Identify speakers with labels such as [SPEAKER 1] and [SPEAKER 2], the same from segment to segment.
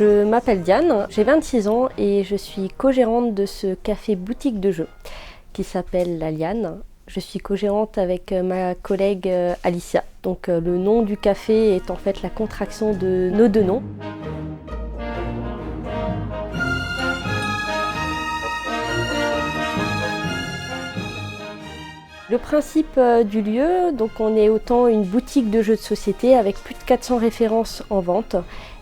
[SPEAKER 1] Je m'appelle Diane, j'ai 26 ans et je suis co-gérante de ce café boutique de jeux qui s'appelle La Liane. Je suis co-gérante avec ma collègue Alicia. Donc le nom du café est en fait la contraction de nos deux noms. Le principe du lieu, donc on est autant une boutique de jeux de société avec plus de 400 références en vente,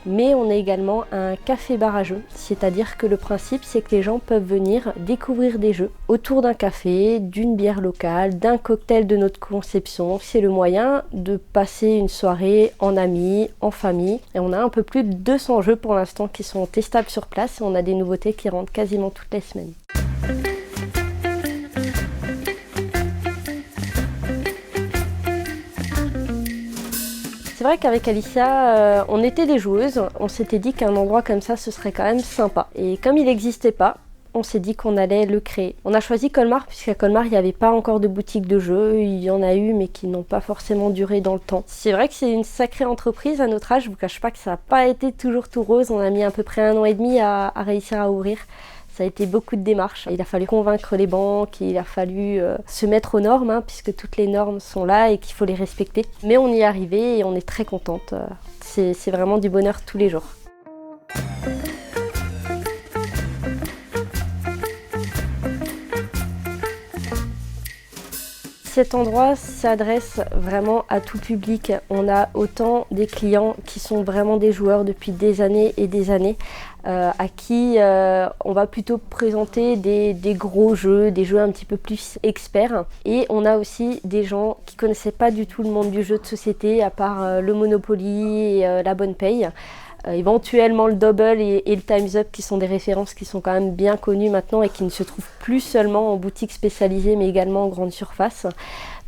[SPEAKER 1] mais on est également un café-bar à jeux, c'est-à-dire que le principe c'est que les gens peuvent venir découvrir des jeux autour d'un café, d'une bière locale, d'un cocktail de notre conception. C'est le moyen de passer une soirée en amis, en famille, et on a un peu plus de 200 jeux pour l'instant qui sont testables sur place et on a des nouveautés qui rentrent quasiment toutes les semaines. C'est vrai qu'avec Alicia, on était des joueuses, on s'était dit qu'un endroit comme ça, ce serait quand même sympa. Et comme il n'existait pas, on s'est dit qu'on allait le créer. On a choisi Colmar, puisqu'à Colmar, il n'y avait pas encore de boutique de jeux. Il y en a eu, mais qui n'ont pas forcément duré dans le temps. C'est vrai que c'est une sacrée entreprise à notre âge. Je ne vous cache pas que ça n'a pas été toujours tout rose. On a mis à peu près 1 an et demi à réussir à ouvrir. Ça a été beaucoup de démarches. Il a fallu convaincre les banques, il a fallu se mettre aux normes, puisque toutes les normes sont là et qu'il faut les respecter. Mais on y est arrivé et on est très contente. C'est vraiment du bonheur tous les jours. Cet endroit s'adresse vraiment à tout public. On a autant des clients qui sont vraiment des joueurs depuis des années et des années, à qui on va plutôt présenter des gros jeux, des jeux un petit peu plus experts. Et on a aussi des gens qui ne connaissaient pas du tout le monde du jeu de société, à part le Monopoly et la Bonne Paye. Éventuellement le Double et le Time's Up qui sont des références qui sont quand même bien connues maintenant et qui ne se trouvent plus seulement en boutique spécialisée mais également en grande surface.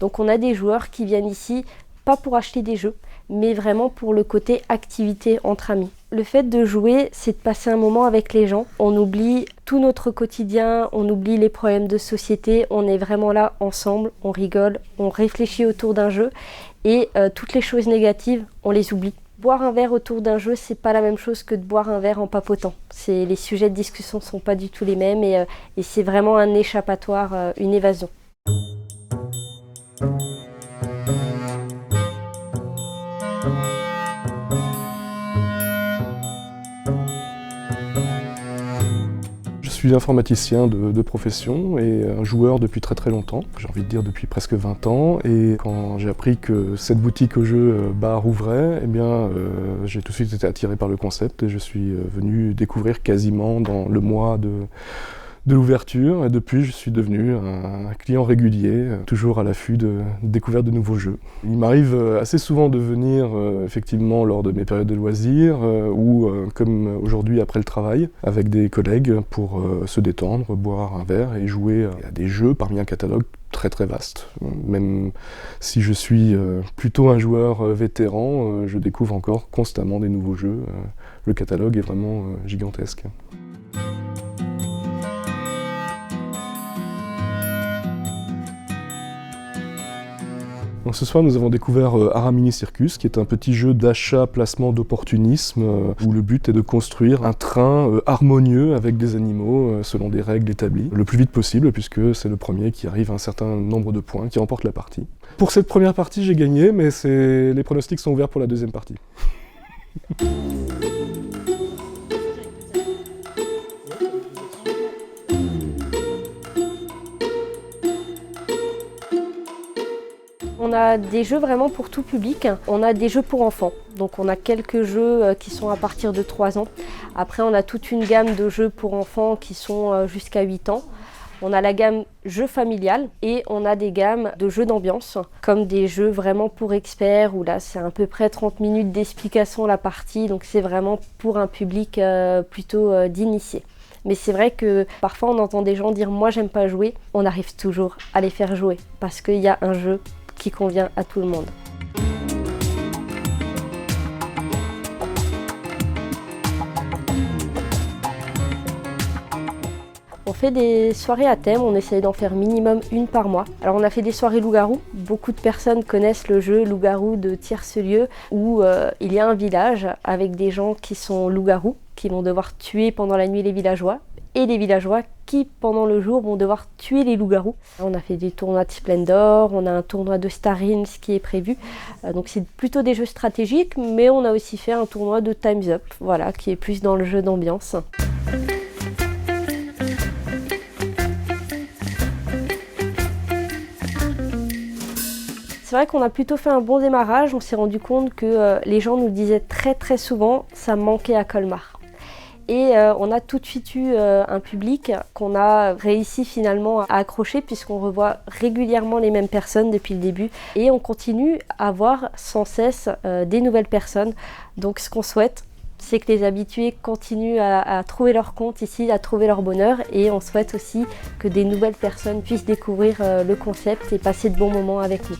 [SPEAKER 1] Donc on a des joueurs qui viennent ici pas pour acheter des jeux mais vraiment pour le côté activité entre amis. Le fait de jouer, c'est de passer un moment avec les gens. On oublie tout notre quotidien, on oublie les problèmes de société, on est vraiment là ensemble, on rigole, on réfléchit autour d'un jeu et toutes les choses négatives, on les oublie. Boire un verre autour d'un jeu, c'est pas la même chose que de boire un verre en papotant. Les sujets de discussion sont pas du tout les mêmes et c'est vraiment un échappatoire, une évasion.
[SPEAKER 2] Je suis informaticien de profession et un joueur depuis très longtemps, j'ai envie de dire depuis presque 20 ans. Et quand j'ai appris que cette boutique au jeu bar ouvrait, eh bien, j'ai tout de suite été attiré par le concept et je suis venu découvrir quasiment dans le mois de l'ouverture. Et depuis, je suis devenu un client régulier, toujours à l'affût de découverte de nouveaux jeux. Il m'arrive assez souvent de venir effectivement lors de mes périodes de loisirs ou comme aujourd'hui après le travail avec des collègues pour se détendre, boire un verre et jouer à des jeux parmi un catalogue très vaste. Même si je suis plutôt un joueur vétéran, je découvre encore constamment des nouveaux jeux. Le catalogue est vraiment gigantesque. Donc ce soir, nous avons découvert Aramini Circus, qui est un petit jeu d'achat-placement d'opportunisme, où le but est de construire un train harmonieux avec des animaux selon des règles établies, le plus vite possible, puisque c'est le premier qui arrive à un certain nombre de points qui remporte la partie. Pour cette première partie, j'ai gagné, mais les pronostics sont ouverts pour la deuxième partie.
[SPEAKER 1] On a des jeux vraiment pour tout public, on a des jeux pour enfants, donc on a quelques jeux qui sont à partir de 3 ans. Après on a toute une gamme de jeux pour enfants qui sont jusqu'à 8 ans. On a la gamme jeux familial et on a des gammes de jeux d'ambiance, comme des jeux vraiment pour experts, où là c'est à peu près 30 minutes d'explication la partie, donc c'est vraiment pour un public plutôt d'initiés. Mais c'est vrai que parfois on entend des gens dire « moi j'aime pas jouer », on arrive toujours à les faire jouer, parce qu'il y a un jeu qui convient à tout le monde. On fait des soirées à thème, on essaye d'en faire minimum 1 par mois. Alors on a fait des soirées loup-garou. Beaucoup de personnes connaissent le jeu loup-garou de Tiercelieu où il y a un village avec des gens qui sont loups-garous, qui vont devoir tuer pendant la nuit les villageois, et les villageois qui, pendant le jour, vont devoir tuer les loups-garous. On a fait des tournois de Splendor, on a un tournoi de Starins qui est prévu. Donc c'est plutôt des jeux stratégiques, mais on a aussi fait un tournoi de Time's Up, voilà, qui est plus dans le jeu d'ambiance. C'est vrai qu'on a plutôt fait un bon démarrage, on s'est rendu compte que les gens nous disaient très souvent « ça manquait à Colmar ». Et on a tout de suite eu un public qu'on a réussi finalement à accrocher puisqu'on revoit régulièrement les mêmes personnes depuis le début et on continue à voir sans cesse des nouvelles personnes. Donc ce qu'on souhaite, c'est que les habitués continuent à trouver leur compte ici, à trouver leur bonheur et on souhaite aussi que des nouvelles personnes puissent découvrir le concept et passer de bons moments avec nous.